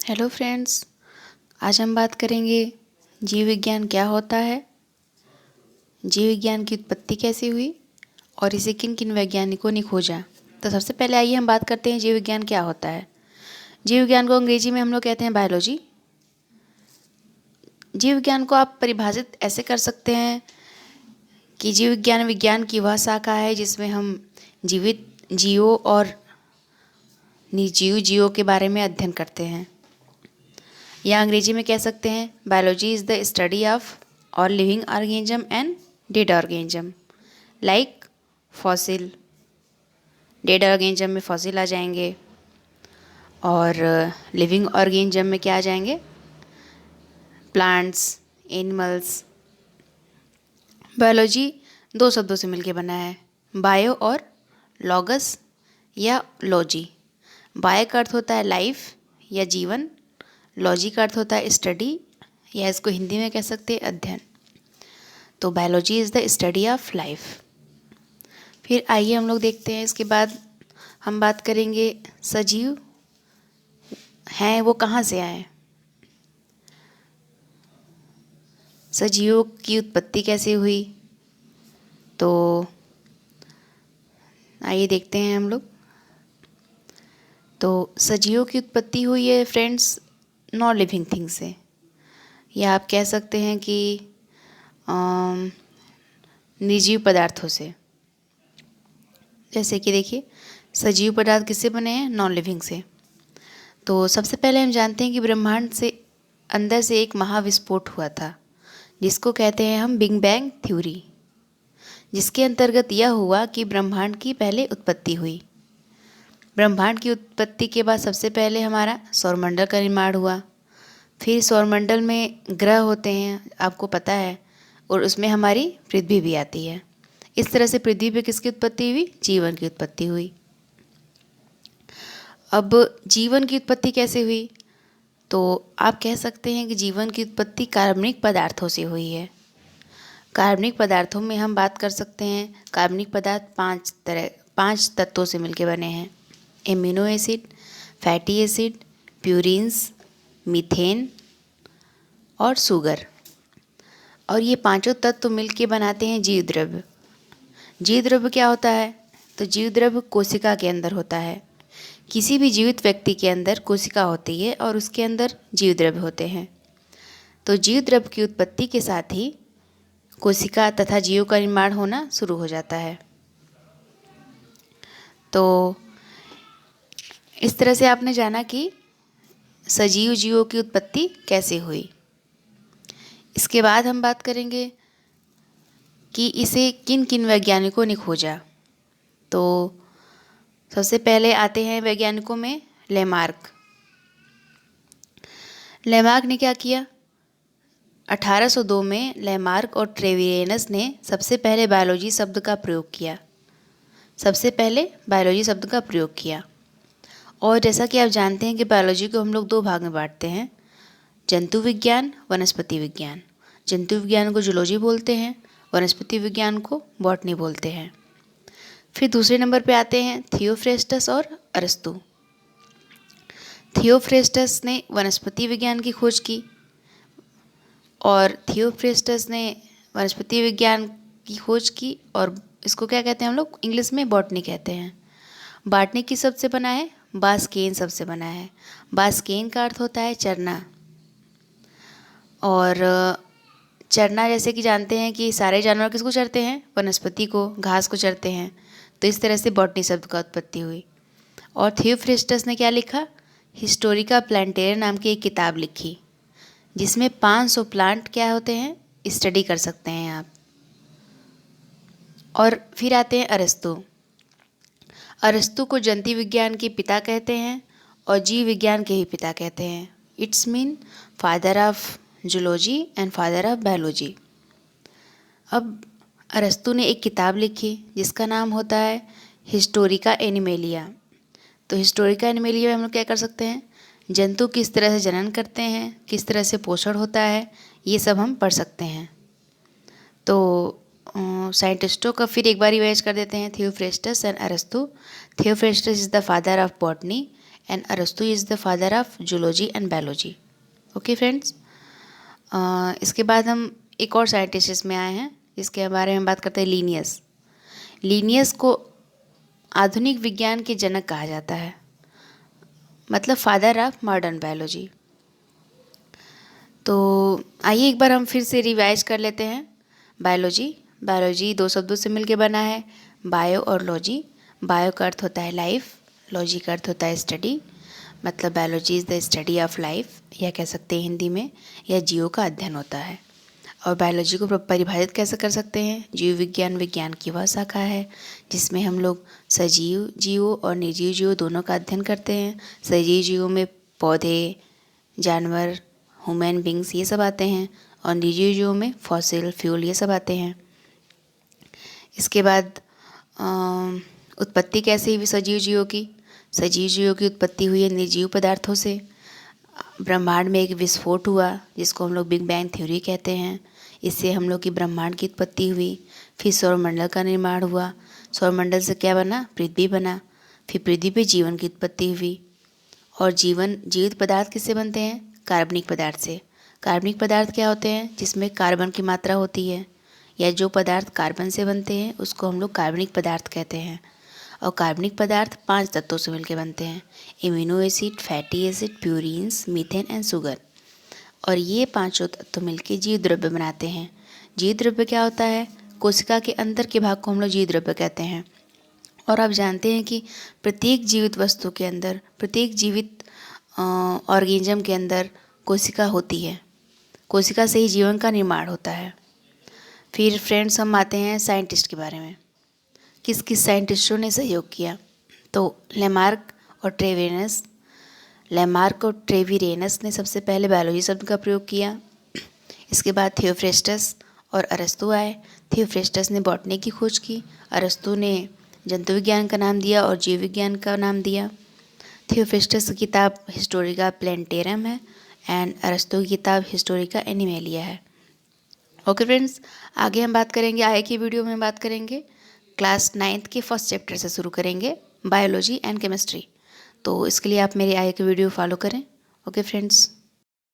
Hello friends, आज हम बात करेंगे जीव विज्ञान क्या होता है, जीव विज्ञान की उत्पत्ति कैसे हुई और इसे किन किन वैज्ञानिकों ने खोजा। तो सबसे पहले आइए हम बात करते हैं जीव विज्ञान क्या होता है। जीव विज्ञान को अंग्रेजी में हम लोग कहते हैं बायोलॉजी। जीव विज्ञान को आप परिभाषित ऐसे कर सकते हैं कि जीव विज्ञान विज्ञान की वह शाखा है जिसमें हम जीवित जीवों और निर्जीव जीवों के बारे में अध्ययन करते हैं, या अंग्रेजी में कह सकते हैं biology is the study of all living organism and dead organism like fossil. Dead organism में फॉसिल आ जाएंगे और लिविंग ऑर्गेनिज्म में क्या आ जाएंगे, प्लांट्स, एनिमल्स। बायोलॉजी दो शब्दों से मिलकर बना है, बायो और लॉगस या लॉजी। बायो का अर्थ होता है लाइफ या जीवन, लॉजी का अर्थ होता है स्टडी, या इसको हिंदी में कह सकते हैं अध्ययन। तो biology is the study of life. फिर आइए हम लोग देखते हैं, इसके बाद हम बात करेंगे सजीव हैं वो कहाँ से आए, सजीवों की उत्पत्ति कैसे हुई। तो आइए देखते हैं हम लोग। तो सजीवों की उत्पत्ति हुई है फ्रेंड्स नॉन लिविंग थिंग से, या आप कह सकते हैं कि निर्जीव पदार्थों से। जैसे कि देखिए, सजीव पदार्थ किससे बने हैं, नॉन लिविंग से। तो सबसे पहले हम जानते हैं कि ब्रह्मांड से अंदर से एक महाविस्फोट हुआ था, जिसको कहते हैं हम बिग बैंग थ्योरी, जिसके अंतर्गत यह हुआ कि ब्रह्मांड की पहले उत्पत्ति हुई। ब्रह्मांड की उत्पत्ति के बाद सबसे पहले हमारा सौरमंडल का निर्माण हुआ। फिर सौरमंडल में ग्रह होते हैं, आपको पता है, और उसमें हमारी पृथ्वी भी आती है। इस तरह से पृथ्वी पे किसकी उत्पत्ति हुई, जीवन की उत्पत्ति हुई। अब जीवन की उत्पत्ति कैसे हुई, तो आप कह सकते हैं कि जीवन की उत्पत्ति कार्बनिक पदार्थों से हुई है। कार्बनिक पदार्थों में हम बात कर सकते हैं, कार्बनिक पदार्थ पांच तत्वों से मिलकर बने हैं, amino acid, fatty acid, purines, methane और शुगर। और ये पांचों तत्व मिलके बनाते हैं जीव द्रव्य। जीव द्रव्य क्या होता है, तो जीव द्रव्य कोशिका के अंदर होता है। किसी भी जीवित व्यक्ति के अंदर कोशिका होती है और उसके अंदर जीव द्रव्य होते हैं। तो जीव द्रव्य की उत्पत्ति के साथ ही कोशिका तथा जीवों का निर्माण होना शुरू हो जाता है। तो इस तरह से आपने जाना कि सजीव जीवों की उत्पत्ति कैसे हुई। इसके बाद हम बात करेंगे कि इसे किन किन वैज्ञानिकों ने खोजा। तो सबसे पहले आते हैं वैज्ञानिकों में लेमार्क। लेमार्क ने क्या किया, 1802 में लेमार्क और ट्रेवियनस ने सबसे पहले बायोलॉजी शब्द का प्रयोग किया। सबसे पहले बायोलॉजी शब्द का प्रयोग किया। और जैसा कि आप जानते हैं कि बायोलॉजी को हम लोग दो भाग में बांटते हैं, जंतु विज्ञान, वनस्पति विज्ञान। जंतु विज्ञान को जूलॉजी बोलते हैं, वनस्पति विज्ञान को बॉटनी बोलते हैं। फिर दूसरे नंबर पे आते हैं थियोफ्रेस्टस और अरस्तु। थियोफ्रेस्टस ने वनस्पति विज्ञान की खोज की, और थियोफ्रेस्टस ने वनस्पति विज्ञान की खोज की, और इसको क्या कहते हैं हम लोग, इंग्लिश में बॉटनी कहते हैं। बॉटनी किस शब्द से बना है, बास्केन शब्द से बना है। बास्केन का अर्थ होता है चरना, और चरना जैसे कि जानते हैं कि सारे जानवर किसको चरते हैं, वनस्पति को, घास को चरते हैं। तो इस तरह से बॉटनी शब्द का उत्पत्ति हुई। और थियोफ्रेस्टस ने क्या लिखा, हिस्टोरिका प्लांटेरिया नाम की एक किताब लिखी, जिसमें 500 प्लांट क्या होते हैं, स्टडी कर सकते हैं आप। और फिर आते हैं अरस्तु। अरस्तु को जंतु विज्ञान के पिता कहते हैं और जीव विज्ञान के ही पिता कहते हैं। It's mean father of zoology and father of biology. अब अरस्तु ने एक किताब लिखी जिसका नाम होता है हिस्टोरिका एनिमेलिया। तो हिस्टोरिका एनिमेलिया में हम लोग क्या कर सकते हैं, जंतु किस तरह से जनन करते हैं, किस तरह से पोषण होता है, ये सब हम पढ़ सकते हैं। तो साइंटिस्टों का फिर एक बार रिवाइज कर देते हैं, Theophrastus and Arastu. Theophrastus is the father of botany and Arastu is the father of zoology and biology. Okay friends, इसके बाद हम एक और साइंटिस्ट इसमें आए हैं, इसके बारे में बात करते हैं लीनियस। लीनियस को आधुनिक विज्ञान के जनक कहा जाता है, मतलब फादर ऑफ मॉडर्न बायोलॉजी। तो आइए एक बार हम फिर से रिवाइज कर लेते हैं। बायोलॉजी दो शब्दों से मिलकर बना है, बायो और लॉजी। बायो का अर्थ होता है लाइफ, लॉजी का अर्थ होता है स्टडी, मतलब biology is the study of life, या कह सकते हैं हिंदी में यह जीवों का अध्ययन होता है। और बायोलॉजी को परिभाषित कैसे कर सकते हैं? जीव विज्ञान विज्ञान की वह शाखा है जिसमें हम लोग सजीव जीवों और निर्जीव जीवों दोनों का अध्ययन करते हैं। सजीव जीवों में पौधे, जानवर, ह्यूमन बींग्स ये सब आते हैं, और निर्जीव जीवों में फॉसिल, फ्यूल ये सब आते हैं। इसके बाद उत्पत्ति कैसे हुई सजीव जीवों की? सजीव जीवों की उत्पत्ति हुई है निर्जीव पदार्थों से। ब्रह्मांड में एक विस्फोट हुआ जिसको हम लोग बिग बैंग थ्योरी कहते हैं, इससे हम लोग की ब्रह्मांड की उत्पत्ति हुई। फिर सौरमंडल का निर्माण हुआ, सौरमंडल से क्या बना? पृथ्वी बना। फिर पृथ्वी पे जीवन की उत्पत्ति हुई। और जीवित पदार्थ किससे बनते हैं? कार्बनिक पदार्थ से। कार्बनिक पदार्थ क्या होते हैं? जिसमें कार्बन की मात्रा होती है, या जो पदार्थ कार्बन से बनते हैं उसको हम लोग कार्बनिक पदार्थ कहते हैं। और कार्बनिक पदार्थ 5 तत्वों से मिलकर बनते हैं, amino acid, fatty acid, purines, methane and sugar. और ये 5 तत्व मिलकर जीव द्रव्य बनाते हैं। जीव द्रव्य क्या होता है? कोशिका के अंदर के भाग को हम लोग जीव द्रव्य कहते हैं। और आप जानते हैं कि प्रत्येक जीवित वस्तु के अंदर, प्रत्येक जीवित ऑर्गेनिज्म के अंदर कोशिका होती है। कोशिका से ही जीवन का निर्माण होता है। फिर फ्रेंड्स हम आते हैं साइंटिस्ट के बारे में, किस किस साइंटिस्टों ने सहयोग किया। तो लेमार्क और ट्रेविरेनस ने सबसे पहले बायोलॉजी शब्द का प्रयोग किया। इसके बाद थियोफ्रेस्टस और अरस्तु आए। थियोफ्रेस्टस ने बॉटनी की खोज की, अरस्तु ने जंतु विज्ञान का नाम दिया और जीव विज्ञान का नाम दिया। थियोफ्रेस्टस की किताब हिस्टोरिका प्लेनेटेरम है एंड अरस्तु की किताब हिस्टोरिका एनिमेलिया है। ओके फ्रेंड्स, आगे हम बात करेंगे, आगे की वीडियो में बात करेंगे क्लास 9th के फर्स्ट चैप्टर से शुरू करेंगे, बायोलॉजी एंड केमिस्ट्री। तो इसके लिए आप मेरे आगे की वीडियो फॉलो करें। Okay friends.